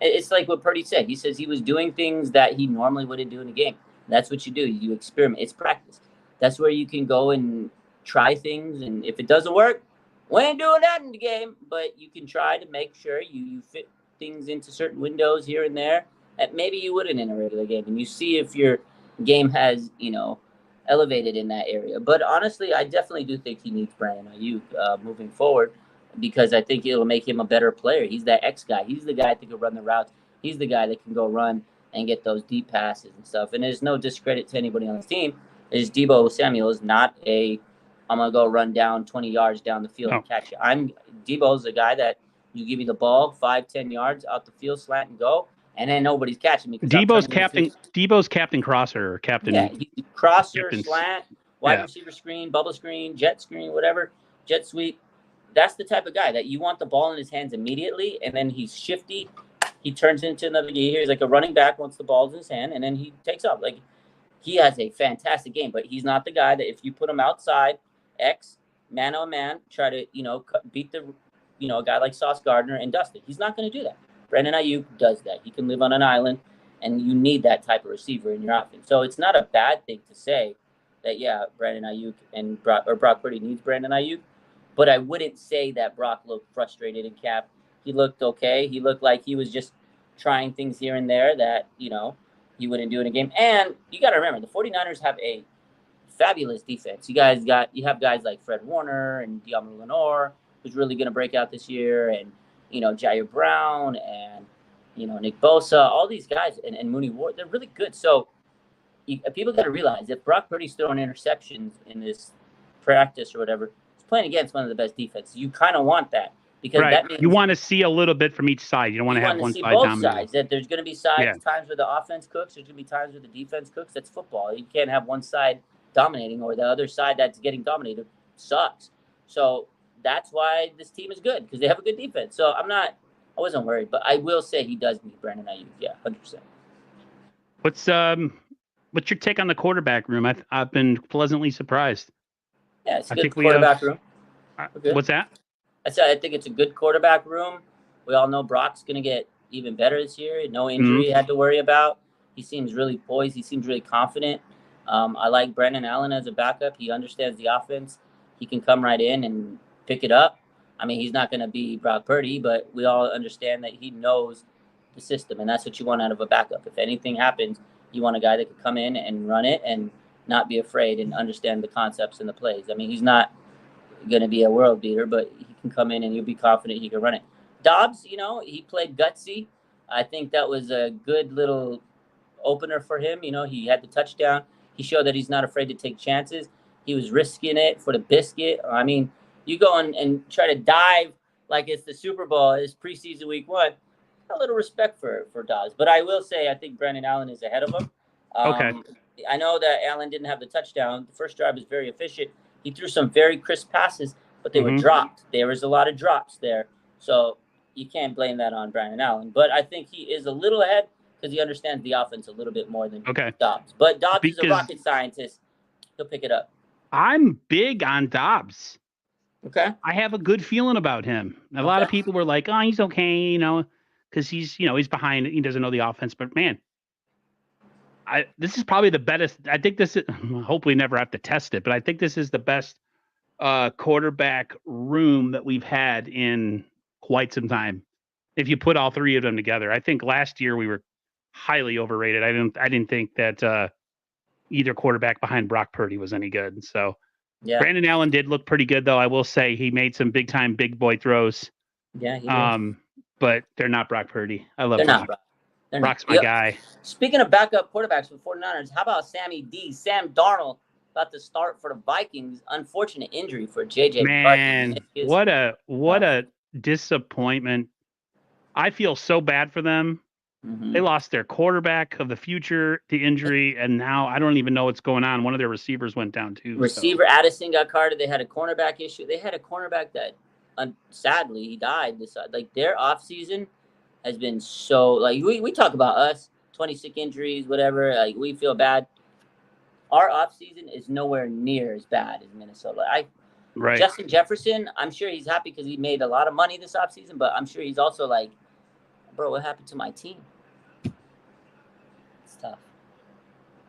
It's like what Purdy said. He says he was doing things that he normally wouldn't do in a game. That's what you do. You experiment. It's practice. That's where you can go and try things. And if it doesn't work, we ain't doing that in the game. But you can try to make sure you fit things into certain windows here and there that maybe you wouldn't in a regular game. And you see if your game has, elevated in that area. But honestly, I definitely do think he needs Brandon Aiyuk moving forward, because I think it'll make him a better player. He's that X guy. He's the guy that can run the routes. He's the guy that can go run and get those deep passes and stuff. And there's no discredit to anybody on the team. Is Deebo Samuel is not I'm going to go run down 20 yards down the field and catch it. Deebo's the guy that you give me the ball 5-10 yards out the field, slant and go, and then nobody's catching me. Deebo's captain crosser or captain. Yeah, crosser, slant, wide receiver screen, bubble screen, jet screen, whatever, jet sweep. That's the type of guy that you want the ball in his hands immediately, and then he's shifty. He turns into another guy. He's like a running back once the ball's in his hand, and then he takes off. Like, he has a fantastic game, but he's not the guy that if you put him outside, man on man, try to, beat the, a guy like Sauce Gardner and dust it. He's not going to do that. Brandon Aiyuk does that. He can live on an island, and you need that type of receiver in your offense. So it's not a bad thing to say that, Brandon Aiyuk and Brock Purdy needs Brandon Aiyuk, but I wouldn't say that Brock looked frustrated in camp. He looked okay. He looked like he was just trying things here and there that, he wouldn't do in a game. And you got to remember, the 49ers have a fabulous defense. You have guys like Fred Warner and Diamo Lenore, who's really going to break out this year, and Jair Brown and, Nick Bosa, all these guys, and Mooney Ward, they're really good. So people got to realize if Brock Purdy's throwing interceptions in this practice or whatever, he's playing against one of the best defenses. You kind of want that, because that means you want to see a little bit from each side. You don't want to have one side dominant. Both sides. That there's going to be times where the offense cooks. There's going to be times where the defense cooks. That's football. You can't have one side dominating or the other side that's getting dominated sucks. So that's why this team is good, because they have a good defense. So I wasn't worried, but I will say he does need Brandon Aiyuk. Yeah, 100%. What's your take on the quarterback room? I've been pleasantly surprised. Yeah, it's a good quarterback room. What's that? I think it's a good quarterback room. We all know Brock's going to get even better this year. No injury had to worry about. He seems really poised. He seems really confident. I like Brandon Allen as a backup. He understands the offense. He can come right in and pick it up. I mean, he's not going to be Brock Purdy, but we all understand that he knows the system, and that's what you want out of a backup. If anything happens, you want a guy that can come in and run it and not be afraid and understand the concepts and the plays. I mean, he's not going to be a world beater, but he can come in and you'll be confident he can run it. Dobbs, he played gutsy. I think that was a good little opener for him. He had the touchdown. He showed that he's not afraid to take chances. He was risking it for the biscuit. I mean, you go and try to dive like it's the Super Bowl, it's preseason week 1. A little respect for Dobbs. But I will say I think Brandon Allen is ahead of him. Okay. I know that Allen didn't have the touchdown. The first drive was very efficient. He threw some very crisp passes, but they were dropped. There was a lot of drops there. So you can't blame that on Brandon Allen. But I think he is a little ahead because he understands the offense a little bit more than Dobbs. But Dobbs is a rocket scientist. He'll pick it up. I'm big on Dobbs. Okay. I have a good feeling about him. A lot of people were like, oh, he's okay, because he's, he's behind. He doesn't know the offense. But, man, this is probably the best. I think this is, hopefully never have to test it, but I think this is the best quarterback room that we've had in quite some time. If you put all three of them together, I think last year we were highly overrated. I didn't think that either quarterback behind Brock Purdy was any good. So Brandon Allen did look pretty good, though. I will say he made some big time big boy throws. Yeah, he did. But they're not Brock Purdy. I love They're Brock. not. Brock's my guy. Speaking of backup quarterbacks for the 49ers, how about Sam Darnold about to start for the Vikings? Unfortunate injury for J.J. Man, what a disappointment. I feel so bad for them. They lost their quarterback of the future to injury, and now I don't even know what's going on. One of their receivers went down too. Receiver Addison got carded. They had a cornerback issue. They had a cornerback that, sadly, he died. Their offseason has been so, we talk about us, 26 injuries, whatever. We feel bad. Our offseason is nowhere near as bad as Minnesota. Right. Justin Jefferson, I'm sure he's happy because he made a lot of money this offseason, but I'm sure he's also like, bro, what happened to my team? It's tough.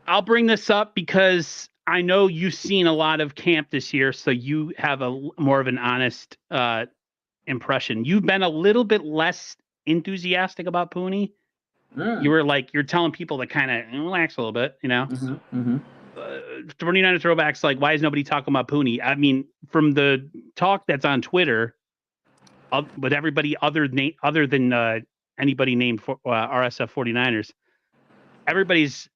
I'll bring this up because I know you've seen a lot of camp this year, so you have more of an honest impression. You've been a little bit less enthusiastic about Pooney. You were you're telling people to kind of relax a little bit, 49er throwbacks, why is nobody talking about Pooney? I mean, from the talk that's on Twitter, with everybody other than anybody named RSF 49ers, everybody's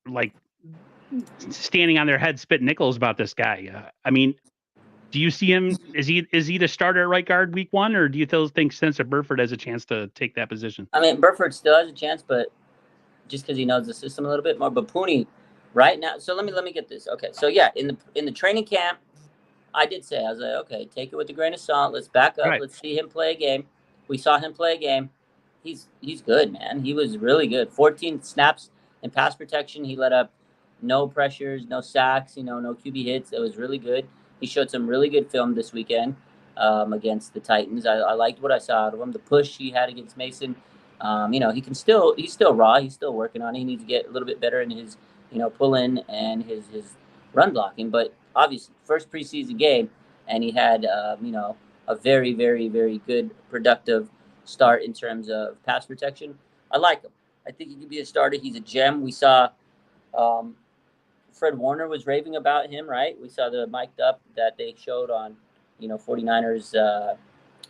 standing on their head, spit nickels about this guy. I mean, do you see him? Is he the starter at right guard week 1, or do you think Spencer Burford has a chance to take that position? I mean, Burford still has a chance, but just because he knows the system a little bit more. But Pooney, right now, so let me get this. Okay, so yeah, in the training camp, I did say, I was like, okay, take it with a grain of salt. Let's back up. Right. Let's see him play a game. We saw him play a game. He's good, man. He was really good. 14 snaps in pass protection. He let up no pressures, no sacks, no QB hits. It was really good. He showed some really good film this weekend against the Titans. I liked what I saw out of him. The push he had against Mason. He's still raw. He's still working on it. He needs to get a little bit better in his, pull in and his run blocking. But obviously, first preseason game, and he had, a very, very, very good, productive start in terms of pass protection. I like him. I think he could be a starter. He's a gem. We saw Fred Warner was raving about him, right? We saw the mic'd up that they showed on, 49ers,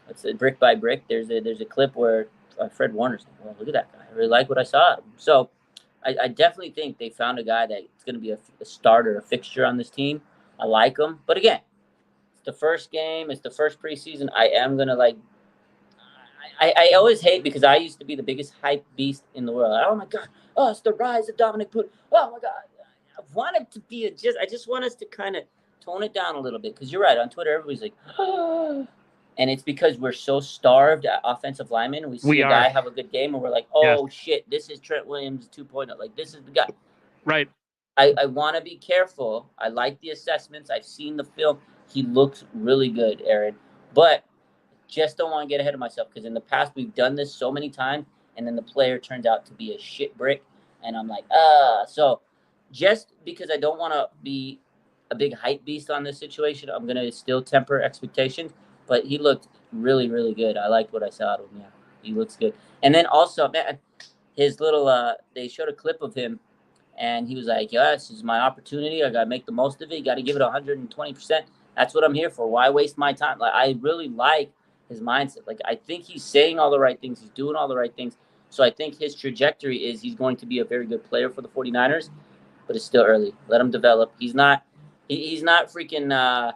let's say brick by brick. There's a clip where Fred Warner's like, well, look at that guy. I really like what I saw. So I definitely think they found a guy that's going to be a starter, a fixture on this team. I like him. But again, it's the first game. It's the first preseason. I am going to I always hate because I used to be the biggest hype beast in the world. Oh, my God. Oh, it's the rise of Dominic Poot. Oh, my God. I want it to be I just want us to kind of tone it down a little bit because you're right. On Twitter, everybody's like, oh. And it's because we're so starved at offensive linemen. We see a guy have a good game, and we're like, oh, shit, this is Trent Williams 2.0. This is the guy. Right. I want to be careful. I like the assessments. I've seen the film. He looks really good, Aaron. But just don't want to get ahead of myself because in the past we've done this so many times, and then the player turns out to be a shit brick. And I'm like, So just because I don't want to be a big hype beast on this situation, I'm going to still temper expectations. But he looked really, really good. I liked what I saw out of him. Yeah, he looks good. And then also, man, his little they showed a clip of him, and he was like, yeah, this is my opportunity. I got to make the most of it. You got to give it 120%. That's what I'm here for. Why waste my time? I really like his mindset. I think he's saying all the right things. He's doing all the right things. So I think his trajectory is he's going to be a very good player for the 49ers, but it's still early. Let him develop. He's not freaking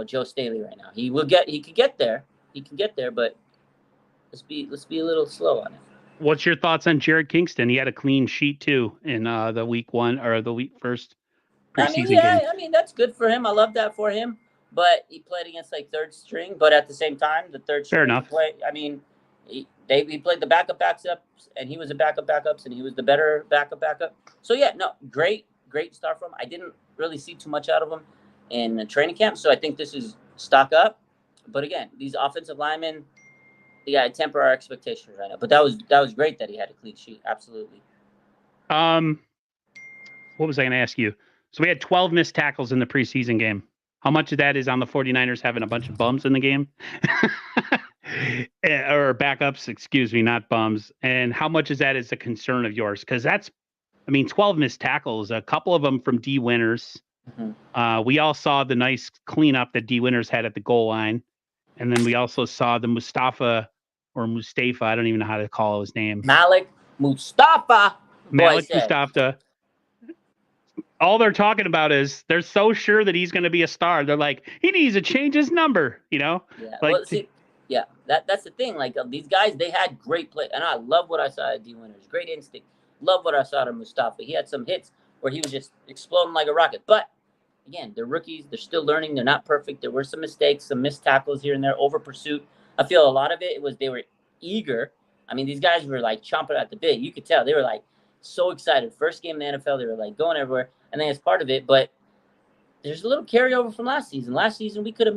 Joe Staley right now. He could get there. He can get there, but let's be a little slow on it. What's your thoughts on Jared Kingston? He had a clean sheet too in the week 1 or the first preseason game. I mean, that's good for him. I love that for him. But he played against third string. But at the same time, the third string. Fair enough. He played the backups, and he was a backups, and he was the better backup. So yeah, no, great start from him. I didn't really see too much out of him in the training camp, so I think this is stock up. But again, these offensive linemen, you got to temper our expectations right now. But that was great that he had a clean sheet. Absolutely. What was I going to ask you? So we had 12 missed tackles in the preseason game. How much of that is on the 49ers having a bunch of bums in the game? Or backups, excuse me, not bums. And how much is that is a concern of yours? Because 12 missed tackles, a couple of them from D Winters. Mm-hmm. We all saw the nice cleanup that D Winters had at the goal line. And then we also saw the Mustafa, I don't even know how to call his name. Malik Mustafa. Malik Mustafa. All they're talking about is they're so sure that he's going to be a star. They're like, he needs to change his number, Yeah. Like, well, see, yeah, that's the thing. Like these guys, they had great play, and I love what I saw at D Winters. Great instinct. Love what I saw to Mustafa. He had some hits where he was just exploding like a rocket. But again, they're rookies. They're still learning. They're not perfect. There were some mistakes, some missed tackles here and there, over pursuit. I feel a lot of it was they were eager. I mean, these guys were like chomping at the bit. You could tell they were like so excited. First game in the NFL, they were like going everywhere. I think it's part of it, but there's a little carryover from last season. Last season, we were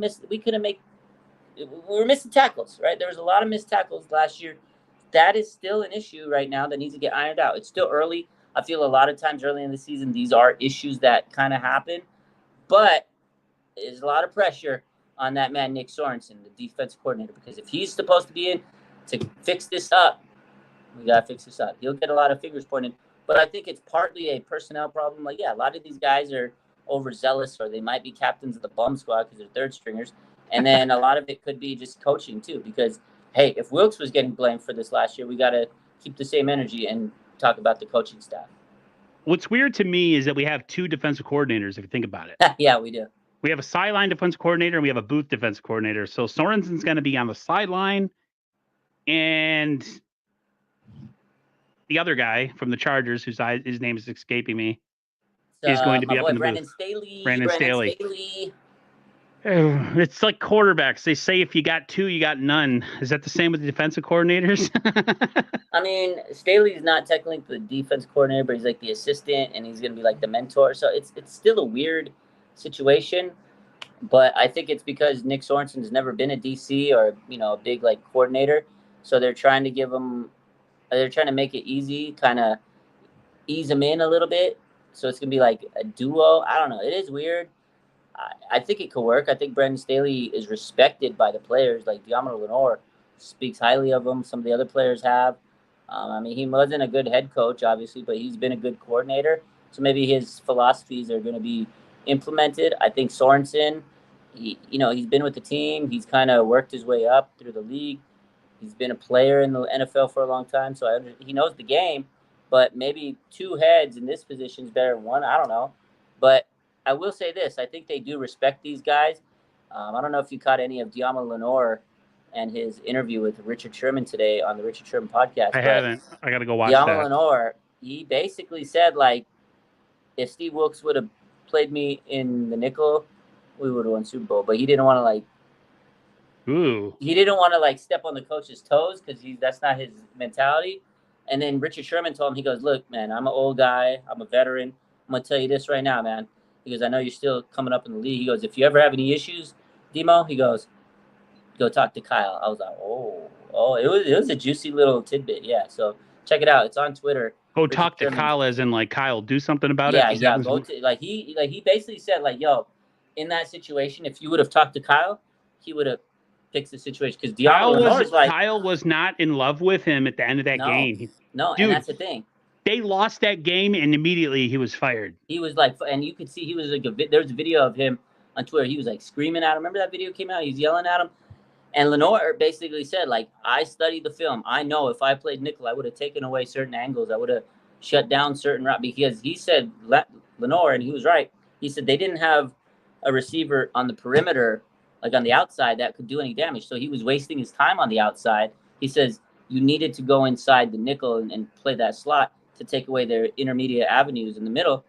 missing tackles, right? There was a lot of missed tackles last year. That is still an issue right now that needs to get ironed out. It's still early. I feel a lot of times early in the season, these are issues that kind of happen, but there's a lot of pressure on that man, Nick Sorensen, the defense coordinator, because if he's supposed to be in to fix this up, we got to fix this up. He'll get a lot of fingers pointed, but I think it's partly a personnel problem. Like, yeah, a lot of these guys are overzealous, or they might be captains of the bum squad because they're third stringers. And then a lot of it could be just coaching too, because, hey, if Wilkes was getting blamed for this last year, we got to keep the same energy and talk about the coaching staff. What's weird to me is that we have two defensive coordinators, if you think about it. Yeah, we do. We have a sideline defensive coordinator and we have a booth defensive coordinator. So Sorensen's going to be on the sideline, and the other guy from the Chargers, his name is escaping me, is going to be up in the Brandon booth. Staley. Brandon Staley. It's like quarterbacks. They say if you got two, you got none. Is that the same with the defensive coordinators? I mean, Staley's not technically the defense coordinator, but he's like the assistant, and he's going to be like the mentor. So it's still a weird situation. But I think it's because Nick Sorensen has never been a DC or, a big like coordinator. So they're trying to make it easy, kind of ease him in a little bit. So it's going to be like a duo. I don't know. It is weird. I think it could work. I think Brandon Staley is respected by the players. Like Diamond Lenore speaks highly of him. Some of the other players have. I mean, he wasn't a good head coach, obviously, but he's been a good coordinator. So maybe his philosophies are going to be implemented. I think Sorensen, he's been with the team. He's kind of worked his way up through the league. He's been a player in the NFL for a long time, so he knows the game. But maybe two heads in this position is better than one. I don't know. But I will say this. I think they do respect these guys. I don't know if you caught any of Diamond Lenore and his interview with Richard Sherman today on the Richard Sherman podcast. I haven't. I got to go watch Diamond that. Lenore, he basically said, like, if Steve Wilkes would have played me in the nickel, we would have won Super Bowl. But he didn't want to, like, he didn't want to, like, step on the coach's toes because that's not his mentality. And then Richard Sherman told him, he goes, look, man, I'm an old guy. I'm a veteran. I'm going to tell you this right now, man. He goes, I know you're still coming up in the league. He goes, if you ever have any issues, Demo, he goes, go talk to Kyle. I was like, oh, it was a juicy little tidbit. Yeah. So check it out. It's on Twitter. Go Richard talk to Sherman. Kyle, as in like Kyle, do something about it. Yeah. Go to he basically said, like, yo, in that situation, if you would have talked to Kyle, he would have fixed the situation. Because Kyle was not in love with him at the end of that game. No, dude, and that's the thing. They lost that game, and immediately he was fired. He was like, and you could see he was like, there's a video of him on Twitter. He was like screaming at him. Remember that video came out? He was yelling at him. And Lenore basically said, like, I studied the film. I know if I played nickel, I would have taken away certain angles. I would have shut down certain routes. Because he said, Lenore, and he was right. He said they didn't have a receiver on the perimeter, like on the outside, that could do any damage. So he was wasting his time on the outside. He says you needed to go inside the nickel and play that slot to take away their intermediate avenues in the middle.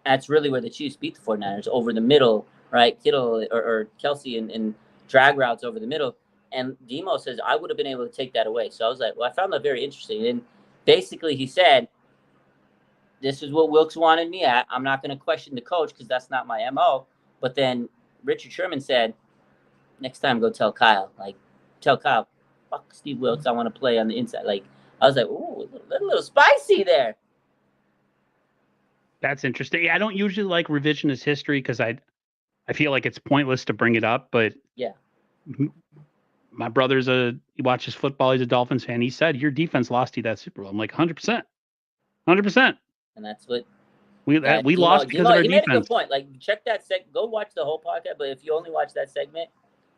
That's really where the Chiefs beat the 49ers, over the middle, right? Kittle or Kelsey and drag routes over the middle. And Demo says, I would have been able to take that away. So I was like, well, I found that very interesting. And basically he said, this is what Wilkes wanted me at. I'm not going to question the coach because that's not my MO. But then Richard Sherman said, next time go tell Kyle. Like, tell Kyle, fuck Steve Wilkes, I want to play on the inside. Like, I was like, ooh, a little spicy there. That's interesting. I don't usually like revisionist history because I feel like it's pointless to bring it up. But yeah, my brother's he watches football. He's a Dolphins fan. He said your defense lost you that Super Bowl. I'm like 100%. And that's what we lost because of our defense. He made a good point. Like, check that go watch the whole podcast. But if you only watch that segment,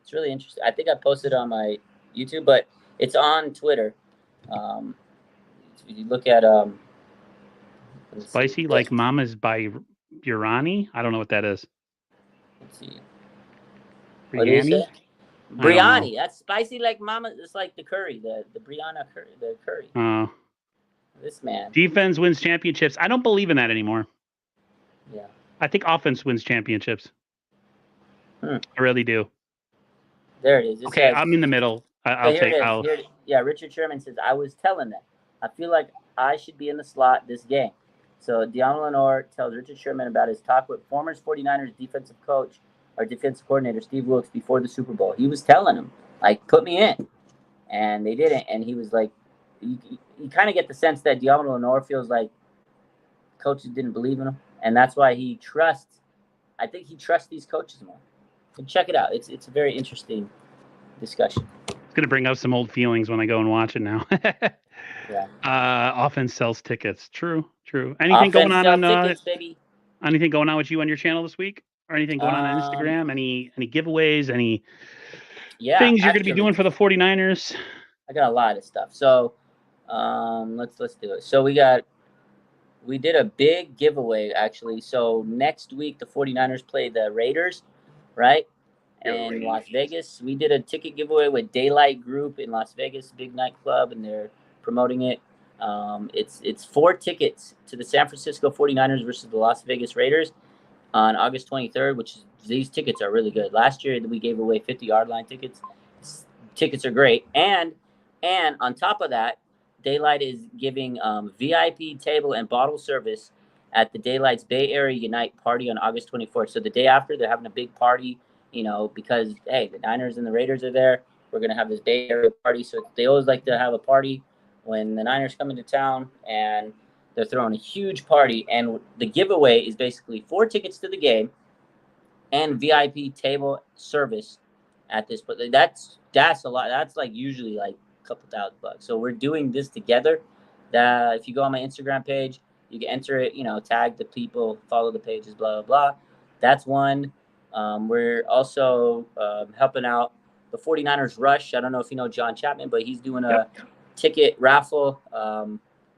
it's really interesting. I think I posted it on my YouTube, but it's on Twitter. you look at Spicy Like Mama's by Burani. I don't know what that is. Let's see. Briani? What is it? Biryani. That's Spicy Like Mama. It's like the curry, the Brianna curry, the curry. Oh. This man. Defense wins championships. I don't believe in that anymore. Yeah. I think offense wins championships. I really do. There it is. Okay, I'm in the middle. Yeah, Richard Sherman says, I was telling them. I feel like I should be in the slot this game. So Deanna Lenore tells Richard Sherman about his talk with former 49ers defensive coach or defensive coordinator Steve Wilkes before the Super Bowl. He was telling him, like, put me in. And they didn't. And he was like, you kind of get the sense that Deanna Lenore feels like coaches didn't believe in him. And that's why he trusts these coaches more. So check it out. It's a very interesting discussion. It's going to bring up some old feelings when I go and watch it now. Yeah. Offense sells tickets. True. Anything going on tickets, baby. Anything going on with you on your channel this week? Or anything going on Instagram? Any giveaways? Any things you're going to be doing for the 49ers? I got a lot of stuff. So let's do it. So we did a big giveaway, actually. So next week, the 49ers play the Raiders, right? In Las Vegas. We did a ticket giveaway with Daylight Group in Las Vegas, big nightclub, and they're promoting it. It's 4 tickets to the San Francisco 49ers versus the Las Vegas Raiders on August 23rd, these tickets are really good. Last year, we gave away 50-yard line tickets. Tickets are great. And on top of that, Daylight is giving VIP table and bottle service at the Daylight's Bay Area Unite party on August 24th. So the day after, they're having a big party, because, hey, the Niners and the Raiders are there. We're going to have this Bay Area party. So they always like to have a party when the Niners come into town, and they're throwing a huge party. And the giveaway is basically 4 tickets to the game and VIP table service at this. But that's a lot. That's like usually like a couple $1,000. So we're doing this together. If you go on my Instagram page, you can enter it, tag the people, follow the pages, blah, blah, blah. That's one. We're also helping out the 49ers Rush. I don't know if you know John Chapman, but he's doing a ticket raffle.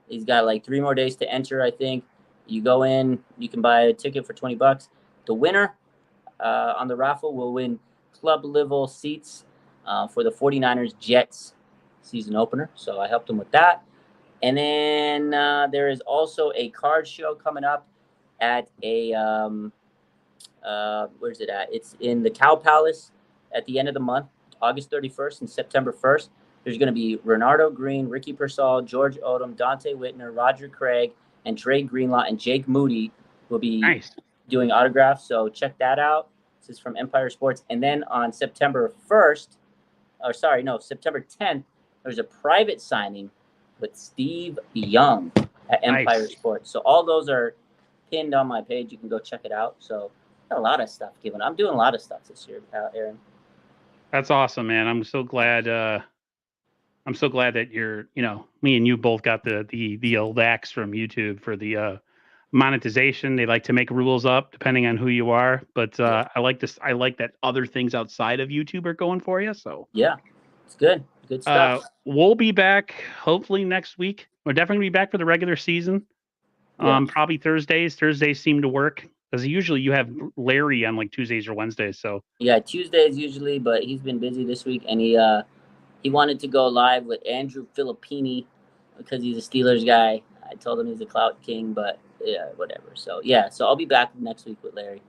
He's got like 3 more days to enter, I think. You go in, you can buy a ticket for $20. The winner on the raffle will win club level seats for the 49ers Jets season opener. So I helped him with that. And then there is also a card show coming up at a where's it at? It's in the Cow Palace at the end of the month, August 31st and September 1st. There's going to be Renardo Green, Ricky Pearsall, George Odom, Dante Whitner, Roger Craig, and Dre Greenlaw, and Jake Moody will be doing autographs. So check that out. This is from Empire Sports. And then on September 10th, there's a private signing with Steve Young at Empire Sports. So all those are pinned on my page. You can go check it out. So got a lot of stuff given. I'm doing a lot of stuff this year, Aaron. That's awesome, man. I'm so glad that you're, me and you both got the old axe from YouTube for the monetization. They like to make rules up depending on who you are, but I like this. I like that other things outside of YouTube are going for you. So yeah, it's good. Good stuff. We'll be back hopefully next week. We're definitely gonna be back for the regular season. Probably Thursdays. Thursdays seem to work because usually you have Larry on like Tuesdays or Wednesdays. So yeah, Tuesdays usually, but he's been busy this week, and he wanted to go live with Andrew Filippini because he's a Steelers guy. I told him he's a Clout King, but yeah, whatever. So yeah, so I'll be back next week with Larry.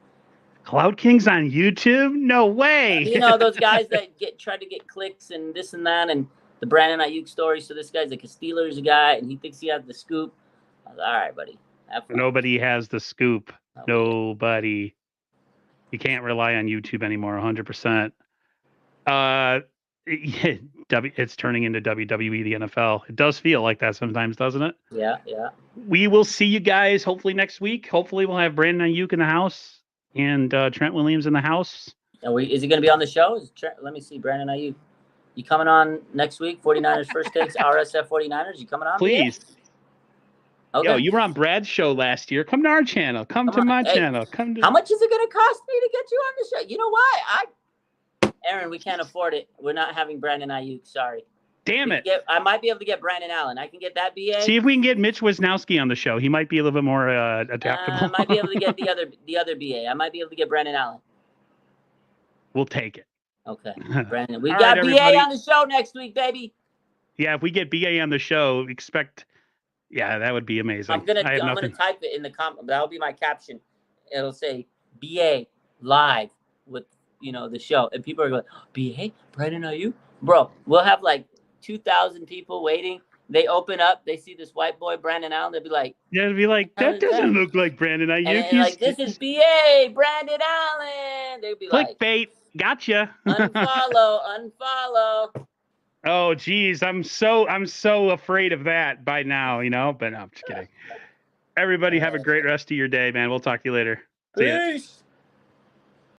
Clout King's on YouTube? No way. Those guys that try to get clicks and this and that, and the Brandon Aiyuk story. So this guy's like a Steelers guy, and he thinks he has the scoop. I was like, all right, buddy. Have fun. Nobody has the scoop. Nobody. You can't rely on YouTube anymore, 100%. It's turning into WWE, the NFL. It does feel like that sometimes, doesn't it? Yeah. We will see you guys hopefully next week. Hopefully we'll have Brandon Aiyuk in the house and Trent Williams in the house. Is he going to be on the show? Let me see, Brandon Aiyuk. You coming on next week? 49ers First Takes, RSF 49ers. You coming on? Please. Okay. Yo, you were on Brad's show last year. Come to our channel. Come to my channel. How much is it going to cost me to get you on the show? You know why? Aaron, we can't afford it. We're not having Brandon Aiyuk. Sorry. Damn it. I might be able to get Brandon Allen. I can get that BA. See if we can get Mitch Wisnowski on the show. He might be a little bit more adaptable. I might be able to get the other BA. I might be able to get Brandon Allen. We'll take it. Okay, Brandon. We All got right, BA everybody. on the show next week, baby. Yeah, if we get BA on the show, expect. Yeah, that would be amazing. I'm gonna type it in the comment. That'll be my caption. It'll say BA live with the show, and people are going, BA Brandon Aiyuk, bro. We'll have like 2,000 people waiting. They open up, they see this white boy Brandon Allen. They'll be like, yeah, it'll be like that doesn't look like Brandon Aiyuk. And like, this is BA Brandon Allen. They'd be like, clickbait. Gotcha. unfollow. Oh, geez, I'm so afraid of that by now, but no, I'm just kidding. Everybody have a great rest of your day, man. We'll talk to you later. See ya. Peace.